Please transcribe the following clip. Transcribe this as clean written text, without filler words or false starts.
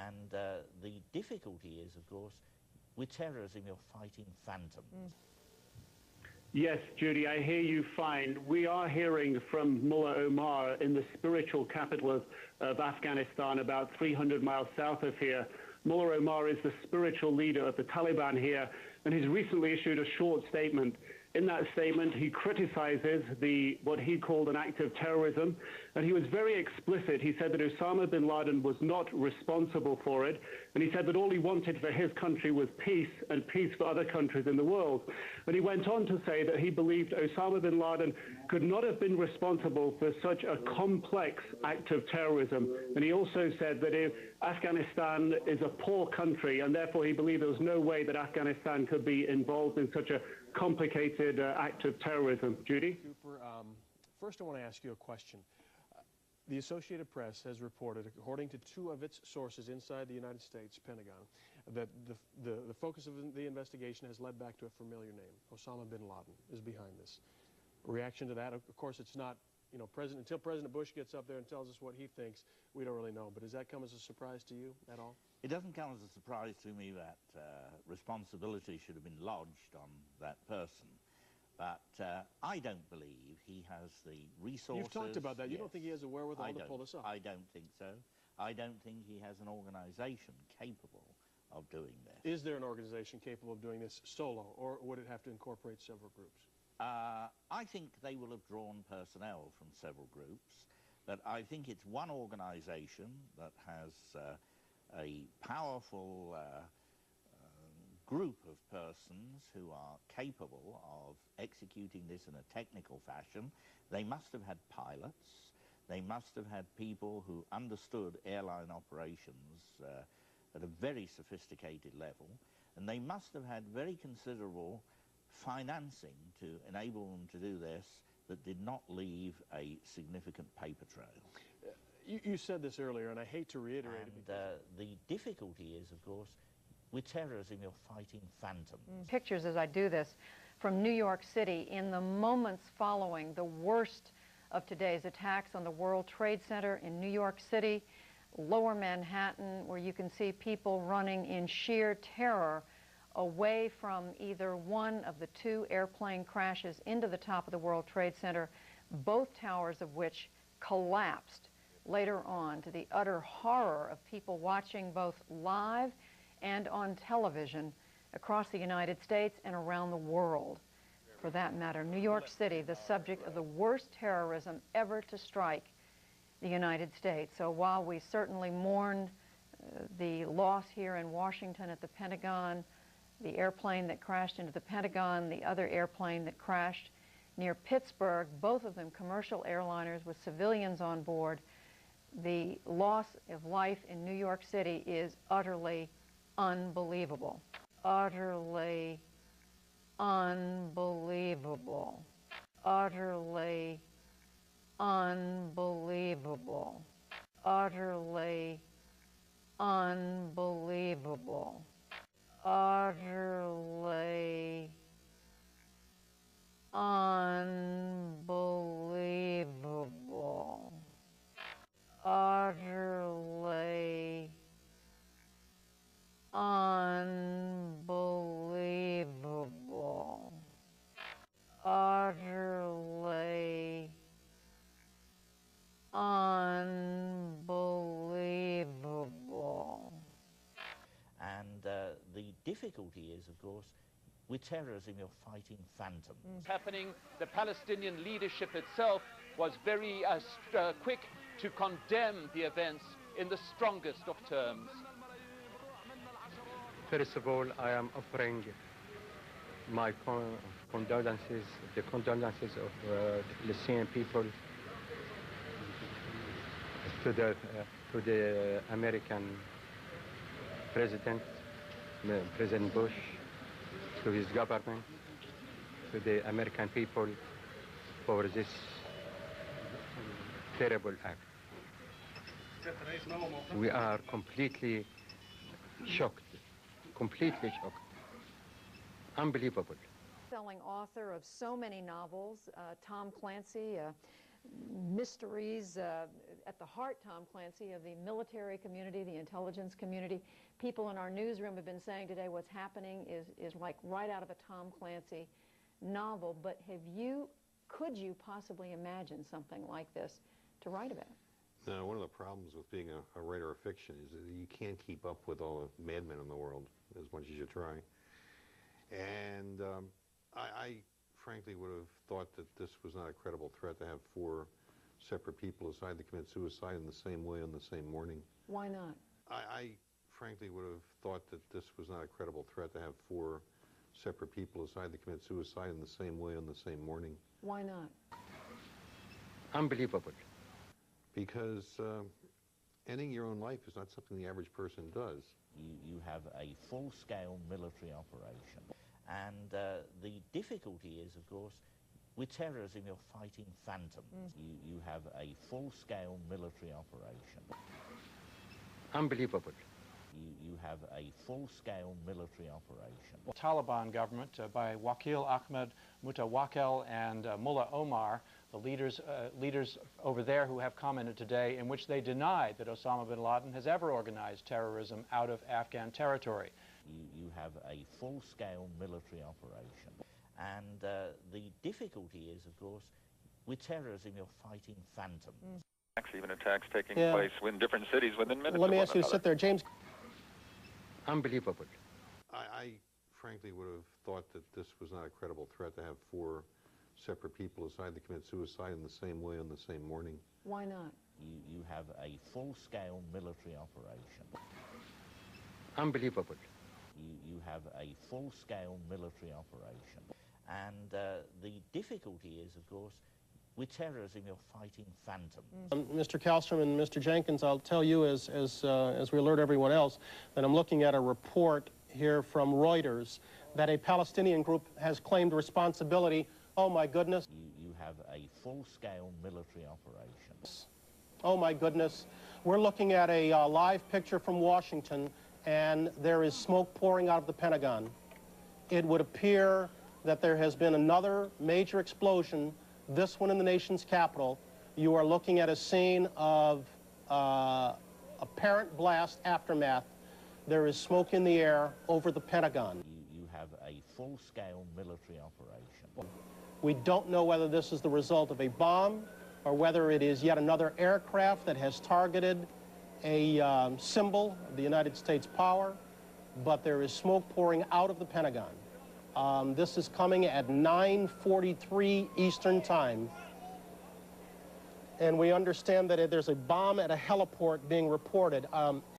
And the difficulty is, of course, with terrorism, you're fighting phantoms. Yes, Judy, I hear you fine. We are hearing from Mullah Omar in the spiritual capital of Afghanistan, about 300 miles south of here. Mullah Omar is the spiritual leader of the Taliban here, and he's recently issued a short statement. In that statement, he criticizes what he called an act of terrorism, and he was very explicit. He said that Osama bin Laden was not responsible for it, and he said that all he wanted for his country was peace, and peace for other countries in the world. And he went on to say that he believed Osama bin Laden could not have been responsible for such a complex act of terrorism. And he also said that if Afghanistan is a poor country, and therefore he believed there was no way that Afghanistan could be involved in such a complicated act of terrorism. Judy? Cooper, first I want to ask you a question. The Associated Press has reported, according to two of its sources inside the United States, Pentagon, that the focus of the investigation has led back to a familiar name. Osama bin Laden is behind this. Reaction to that? Of course, it's not, you know, until President Bush gets up there and tells us what he thinks, we don't really know. But does that come as a surprise to you at all? It doesn't come as a surprise to me that responsibility should have been lodged on that person. But I don't believe he has the resources. You've talked about that. Yes. You don't think he has the wherewithal to pull this off? I don't think so. I don't think he has an organization capable of doing this. Is there an organization capable of doing this solo, or would it have to incorporate several groups? I think they will have drawn personnel from several groups, but I think it's one organization that has a powerful group of persons who are capable of executing this in a technical fashion. They must have had pilots. They must have had people who understood airline operations at a very sophisticated level, and they must have had very considerable financing to enable them to do this that did not leave a significant paper trail. You said this earlier, and I hate to reiterate it. The difficulty is, of course, with terrorism, you're fighting phantoms. Pictures as I do this from New York City in the moments following the worst of today's attacks on the World Trade Center in New York City, Lower Manhattan, where you can see people running in sheer terror away from either one of the two airplane crashes into the top of the World Trade Center, both towers of which collapsed later on, to the utter horror of people watching both live and on television across the United States and around the world, for that matter. New York City, the subject of the worst terrorism ever to strike the United States. So while we certainly mourn the loss here in Washington at the Pentagon, the airplane that crashed into the Pentagon, the other airplane that crashed near Pittsburgh, both of them commercial airliners with civilians on board, the loss of life in New York City is utterly unbelievable. Utterly unbelievable. Utterly unbelievable. Utterly unbelievable. Utterly unbelievable. Utterly unbelievable. Utterly unbelievable. And the difficulty is, of course, with terrorism, you're fighting phantoms. Happening, the Palestinian leadership itself was very quick to condemn the events in the strongest of terms. First of all, I am offering my condolences, the condolences of the Palestinian people to the American President, President Bush, to his government, to the American people for this terrible act. We are completely shocked, unbelievable. Selling author of so many novels, Tom Clancy, mysteries at the heart, Tom Clancy, of the military community, the intelligence community. People in our newsroom have been saying today what's happening is like right out of a Tom Clancy novel. But could you possibly imagine something like this to write about? No, one of the problems with being a writer of fiction is that you can't keep up with all the madmen in the world as much as you try. And I frankly would have thought that this was not a credible threat to have 4 separate people decide to commit suicide in the same way on the same morning. Why not? I frankly would have thought that this was not a credible threat to have 4 separate people decide to commit suicide in the same way on the same morning. Why not? Unbelievable. Because ending your own life is not something the average person does. You have a full-scale military operation. And the difficulty is, of course, with terrorism, you're fighting phantoms. You have a full-scale military operation. Unbelievable. You have a full-scale military operation. The Taliban government by Wakil Ahmed Mutawakkil and Mullah Omar, the leaders over there who have commented today, in which they deny that Osama bin Laden has ever organized terrorism out of Afghan territory. You have a full-scale military operation. And the difficulty is, of course, with terrorism, you're fighting phantoms. Even attacks taking place in different cities within minutes. Let me ask you to sit there, James. Unbelievable. I frankly would have thought that this was not a credible threat to have 4 separate people decide to commit suicide in the same way on the same morning. Why not? You have a full-scale military operation. Unbelievable. You have a full-scale military operation. And the difficulty is, of course, with terrorism, you're fighting phantoms. Mr. Kallstrom and Mr. Jenkins, I'll tell you, as we alert everyone else, that I'm looking at a report here from Reuters that a Palestinian group has claimed responsibility. Oh, my goodness. You have a full-scale military operation. Oh, my goodness. We're looking at a live picture from Washington, and there is smoke pouring out of the Pentagon. It would appear that there has been another major explosion, this one in the nation's capital. You are looking at a scene of apparent blast aftermath. There is smoke in the air over the Pentagon. You have a full-scale military operation. We don't know whether this is the result of a bomb or whether it is yet another aircraft that has targeted a symbol of the United States power, but there is smoke pouring out of the Pentagon. This is coming at 9:43 Eastern Time, and we understand that there's a bomb at a heliport being reported.